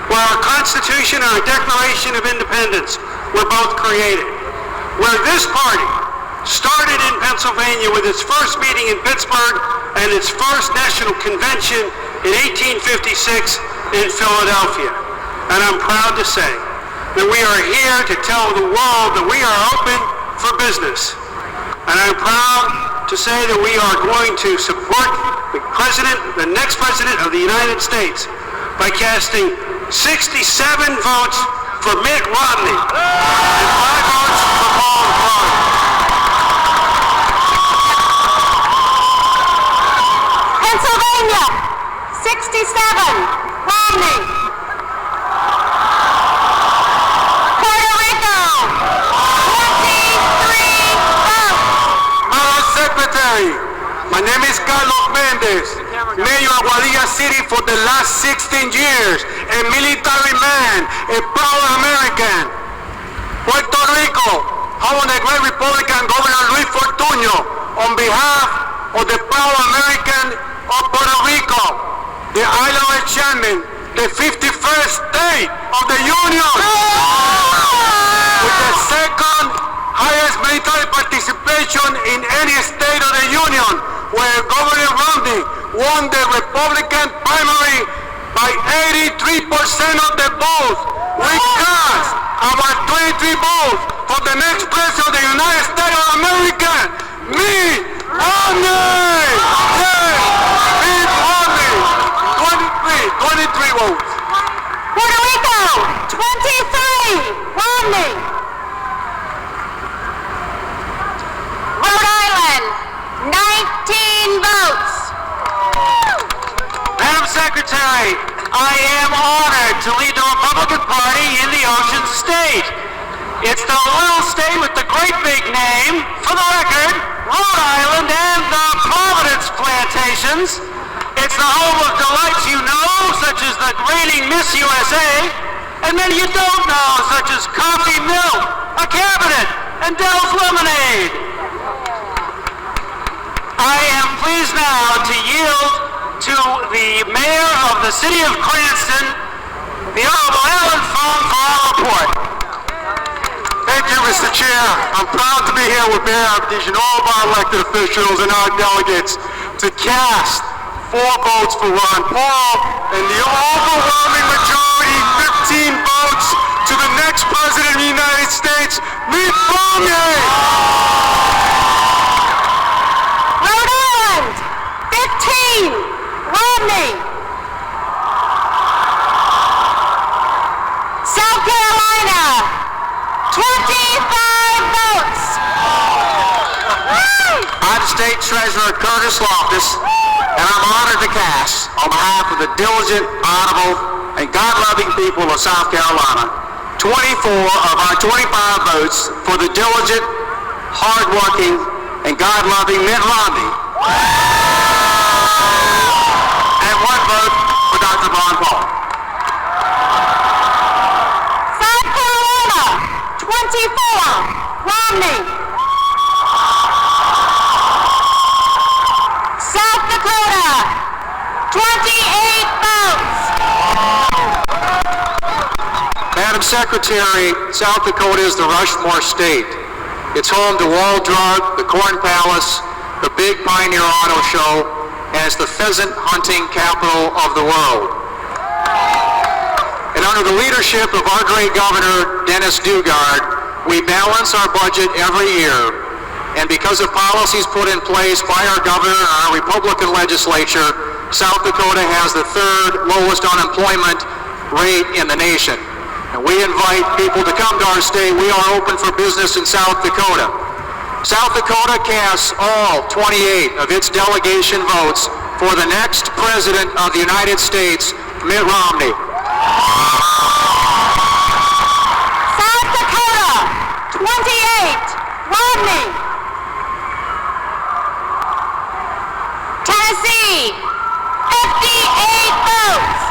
where our Constitution and our Declaration of Independence were both created, where this party started in Pennsylvania with its first meeting in Pittsburgh and its first national convention in 1856 in Philadelphia. And I'm proud to say that we are here to tell the world that we are open for business. And I'm proud to say that we are going to support the next president of the United States by casting 67 votes for Mitt Romney and 5 votes for Paul Ryan. Pennsylvania, 67, Romney. Puerto Rico, 23 votes. Madam Secretary, my name is Carlos Mendez, Mayor of Aguadilla City for the last 16 years, a military man, a proud American. Puerto Rico, home of the great Republican Governor Luis Fortuño, on behalf of the proud American of Puerto Rico, the island of enchantment, the 51st state of the Union, with the second highest military participation in any state of the Union, where Governor Romney won the Republican primary by 83% of the votes. We cast about 23 votes for the next president of the United States of America, Mitt Romney. Yes, Mitt Romney. 23 votes. Puerto Rico, 23, Romney. Rhode Island, 19 votes. Madam Secretary, I am honored to lead the Republican Party in the Ocean State. It's the little state with the great big name, for the record, Rhode Island and the Providence Plantations. It's the home of delights you know, such as the reigning Miss USA, and many you don't know, such as Coffee Milk, a Cabinet, and Dell's Lemonade. I am pleased now to yield to the Mayor of the City of Cranston, the Honorable Alan Fong, for our report. Thank you, Mr. Chair. I'm proud to be here with Mayor Abdish and all of our elected officials and our delegates to cast 4 votes for Ron Paul and the overwhelming majority, 15 votes, to the next President of the United States, Mitt Romney. Rhode Island, 15, Romney. South Carolina, 25 votes. I'm State Treasurer Curtis Loftus, and I'm honored to cast, on behalf of the diligent, honorable, and God-loving people of South Carolina, 24 of our 25 votes for the diligent, hard-working, and God-loving Mitt Romney, and 1 vote for Dr. Ron Paul. South Carolina, 24, Romney. South Dakota, 28 votes. Madam Secretary, South Dakota is the Rushmore state. It's home to Wall Drug, the Corn Palace, the Big Pioneer Auto Show, and it's the pheasant hunting capital of the world. And under the leadership of our great governor, Dennis Dugard, we balance our budget every year. And because of policies put in place by our governor and our Republican legislature, South Dakota has the 3rd lowest unemployment rate in the nation. And we invite people to come to our state. We are open for business in South Dakota. South Dakota casts all 28 of its delegation votes for the next President of the United States, Mitt Romney. South Dakota, 28, Romney. Tennessee, 58 votes.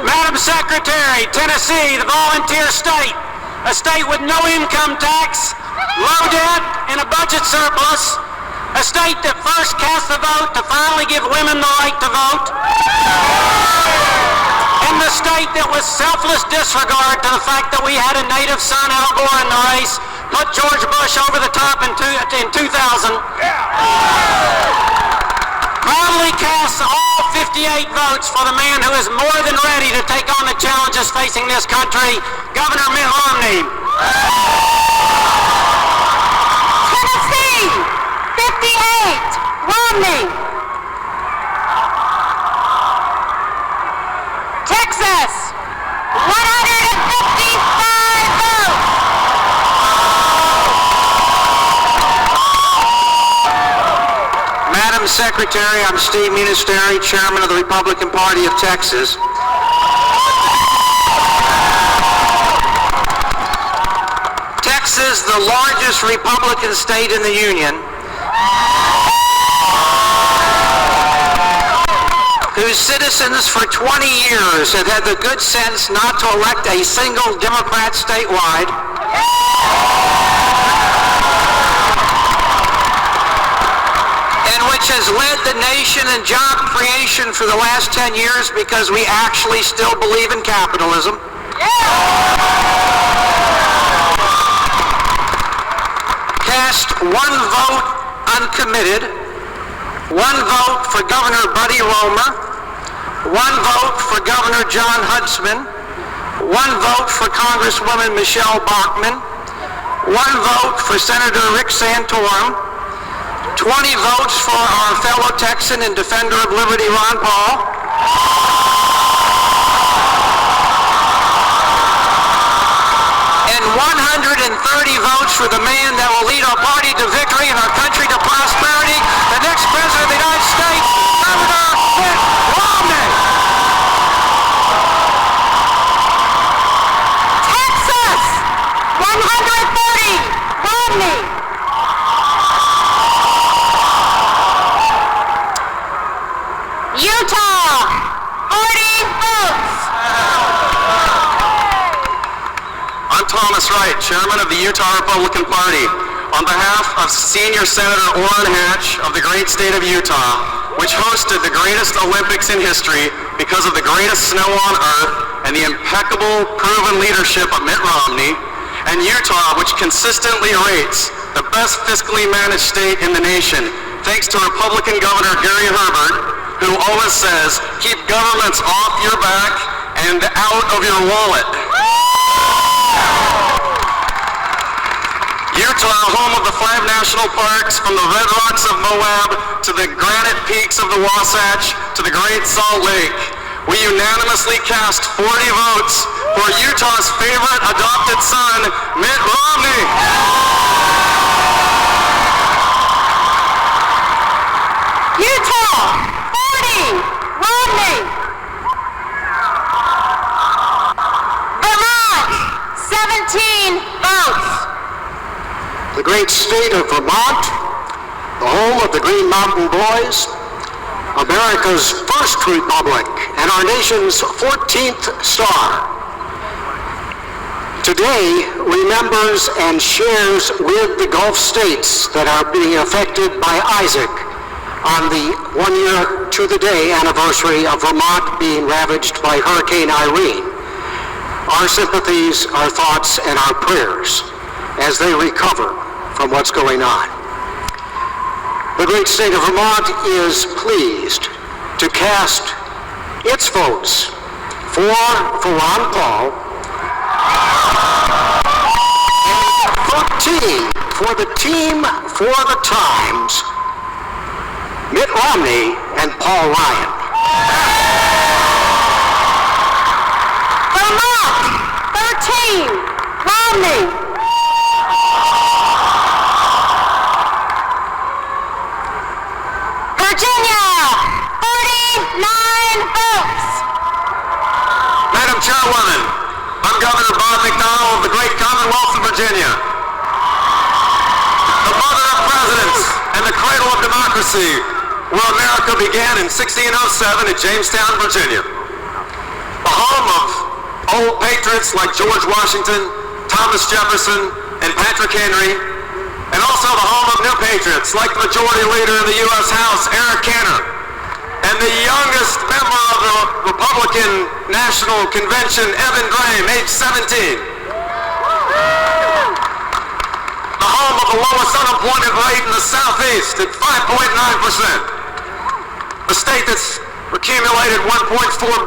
Madam Secretary, Tennessee, the volunteer state, a state with no income tax, low debt, and a budget surplus, a state that first cast the vote to finally give women the right to vote, and the state that with selfless disregard to the fact that we had a native son, Al Gore, in the race, put George Bush over the top in 2000, proudly casts all 58 votes for the man who is more than ready to take on the challenges facing this country, Governor Mitt Romney. Tennessee, 58, Romney. Texas, 155 votes. Madam Secretary, I'm Steve Munisteri, Chairman of the Republican Party of Texas. Texas, the largest Republican state in the Union, whose citizens for 20 years have had the good sense not to elect a single Democrat statewide, and which has led the nation in job creation for the last 10 years because we actually still believe in capitalism. Cast 1 vote uncommitted 1 vote for Governor Buddy Roemer, 1 vote for Governor John Huntsman, 1 vote for Congresswoman Michelle Bachmann, 1 vote for Senator Rick Santorum, 20 votes for our fellow Texan and defender of liberty, Ron Paul, and 130 votes for the man that will lead our party to victory and our country to prosperity, the next President of the United States, Governor Mitt Romney. Texas, 130, Romney. Utah, 40 votes. I'm Thomas Wright, Chairman of the Utah Republican Party. On behalf of Senior Senator Orrin Hatch of the great state of Utah, which hosted the greatest Olympics in history because of the greatest snow on earth and the impeccable, proven leadership of Mitt Romney, and Utah, which consistently rates the best fiscally managed state in the nation, thanks to Republican Governor Gary Herbert, who always says, keep governments off your back and out of your wallet. Utah, home of the 5 national parks, from the Red Rocks of Moab to the granite peaks of the Wasatch to the Great Salt Lake. We unanimously cast 40 votes for Utah's favorite adopted son, Mitt Romney. Utah, 40, Romney. Vermont, 17 votes. The great state of Vermont, the home of the Green Mountain Boys, America's first republic, and our nation's 14th star. Today remembers and shares with the Gulf states that are being affected by Isaac on the 1 year to the day anniversary of Vermont being ravaged by Hurricane Irene. Our sympathies, our thoughts, and our prayers as they recover from what's going on. The great state of Vermont is pleased to cast its votes for Ron Paul and 13 for the team for the Times, Mitt Romney and Paul Ryan. Vermont, 13, Romney. Virginia, 49 votes. Madam Chairwoman, I'm Governor Bob McDonnell of the great Commonwealth of Virginia, the mother of presidents and the cradle of democracy, where America began in 1607 at Jamestown, Virginia. The home of old patriots like George Washington, Thomas Jefferson, and Patrick Henry, and also the home of new patriots like the Majority Leader in the U.S. House, Eric Cantor, and the youngest member of the Republican National Convention, Evan Graham, age 17. The home of the lowest unemployment rate in the Southeast at 5.9%. A state that's accumulated $1.4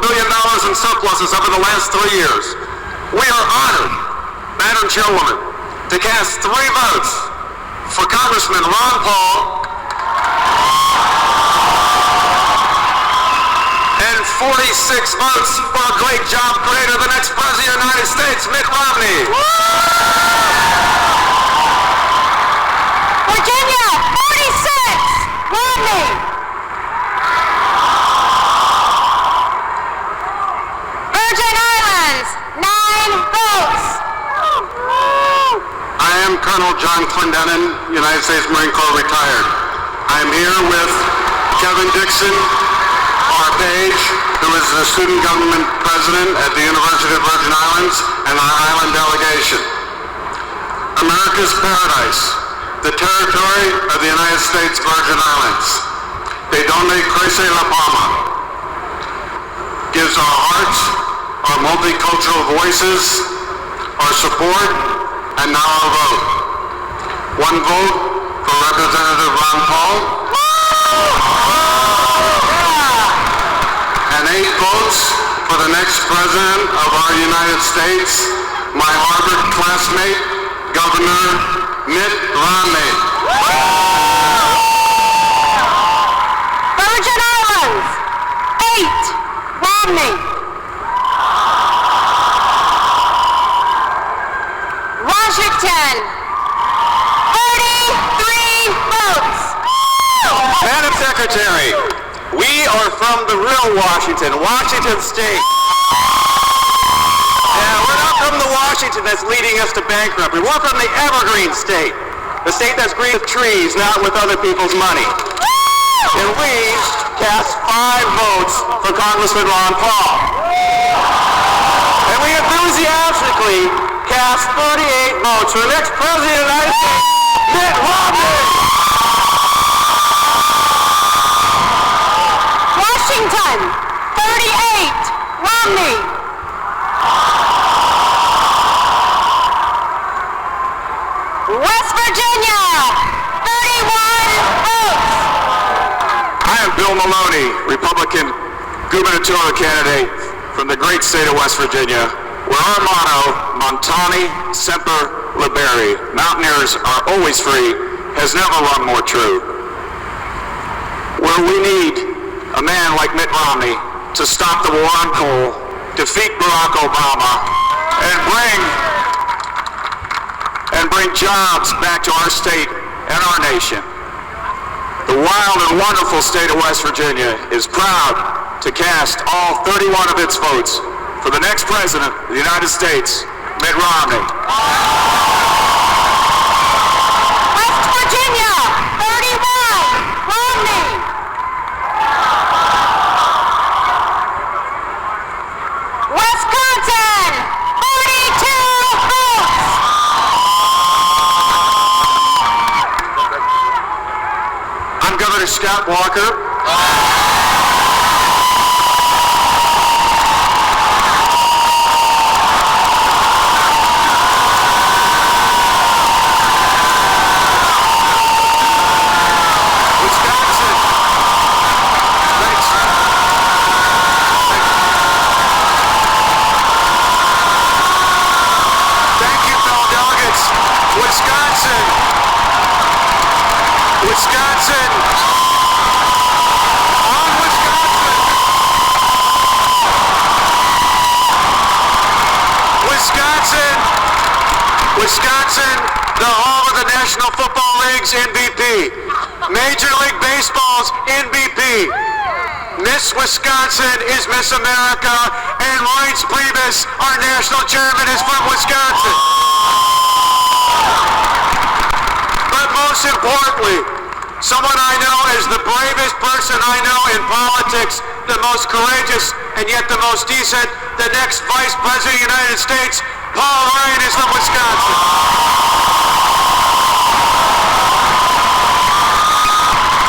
billion in surpluses over the last 3 years. We are honored, Madam Chairwoman, to cast 3 votes for Congressman Ron Paul and 46 votes for a great job creator, the next President of the United States, Mitt Romney. Virginia, 46, Romney. Virgin Islands, 9 votes. I am Colonel John Clendenin, United States Marine Corps retired. I am here with Kevin Dixon, our page, who is the student government president at the University of Virgin Islands, and our island delegation. America's paradise, the territory of the United States Virgin Islands. De donde crece la palma. Gives our hearts, our multicultural voices, our support, and now our vote. 1 vote for Representative Ron Paul. And 8 votes for the next president of our United States, my Harvard classmate, Governor Mitt Romney. Virgin Islands, 8, Romney. Washington, 33 votes. Madam Secretary, we are from the real Washington, Washington State. Yeah, we're not from the Washington that's leading us to bankruptcy. We're from the Evergreen State, the state that's green with trees, not with other people's money. And we cast 5 votes for Congressman Ron Paul. And we enthusiastically cast 38 votes for the next president of the United States, Mitt Romney. Washington, 38, Romney. West Virginia, 31 votes. I am Bill Maloney, Republican gubernatorial candidate from the great state of West Virginia, where our motto, Montani Semper Liberi, Mountaineers are always free, has never rung more true. Where we need a man like Mitt Romney to stop the war on coal, defeat Barack Obama, and bring jobs back to our state and our nation. The wild and wonderful state of West Virginia is proud to cast all 31 of its votes for the next president of the United States, Mitt Romney. West Virginia, 31, Romney. Wisconsin, 42 votes. I'm Governor Scott Walker. Wisconsin! On Wisconsin! Wisconsin! Wisconsin, the home of the National Football League's MVP. Major League Baseball's MVP. Miss Wisconsin is Miss America, and Reince Priebus, our national chairman, is from Wisconsin. But most importantly, someone I know is the bravest person I know in politics, the most courageous and yet the most decent, the next Vice President of the United States, Paul Ryan, is from Wisconsin.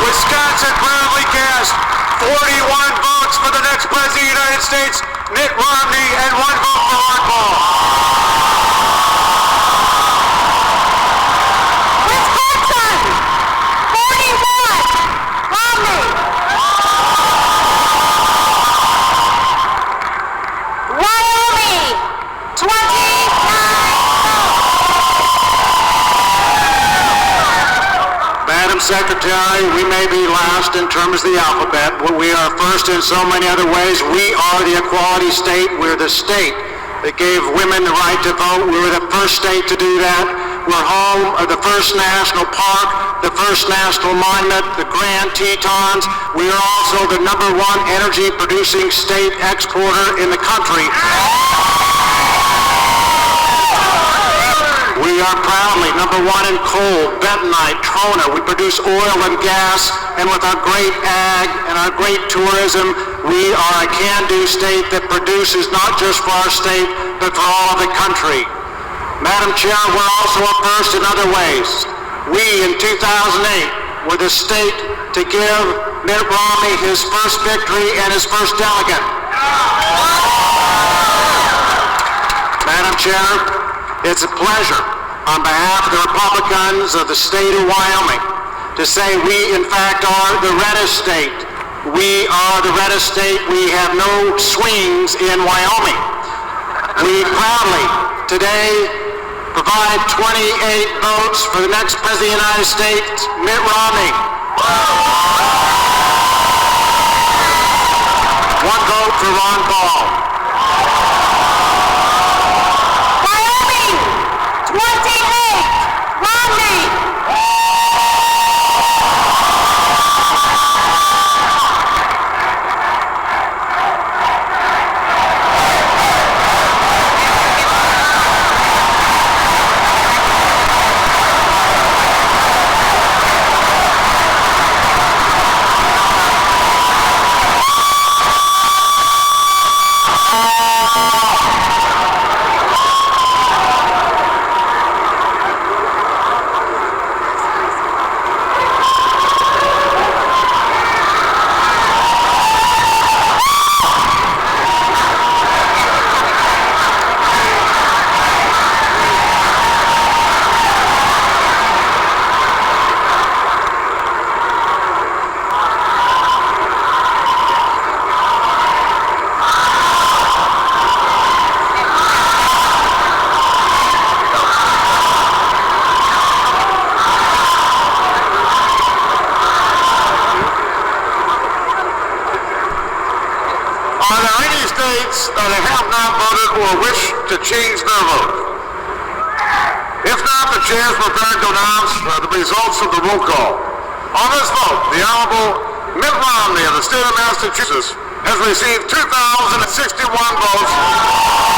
Wisconsin proudly cast 41 votes for the next President of the United States, Mitt Romney, and 1 vote for Ron Paul. Secretary, we may be last in terms of the alphabet, but we are first in so many other ways. We are the equality state. We're the state that gave women the right to vote. We were the first state to do that. We're home of the first national park, the first national monument, the Grand Tetons. We are also the #1 energy-producing state exporter in the country. We are proudly #1 in coal, bentonite, trona. We produce oil and gas, and with our great ag and our great tourism, we are a can-do state that produces not just for our state, but for all of the country. Madam Chair, we're also a first in other ways. We, in 2008, were the state to give Mitt Romney his first victory and his first delegate. Madam Chair, it's a pleasure on behalf of the Republicans of the state of Wyoming to say we, in fact, are the reddest state. We are the reddest state. We have no swings in Wyoming. We proudly today provide 28 votes for the next President of the United States, Mitt Romney. 1 vote for Ron Paul. Wyoming, 28, Romney. Are there any states that have not voted or wish to change their vote? If not, the chair is prepared to announce the results of the roll call. On this vote, the Honorable Mitt Romney of the state of Massachusetts has received 2,061 votes.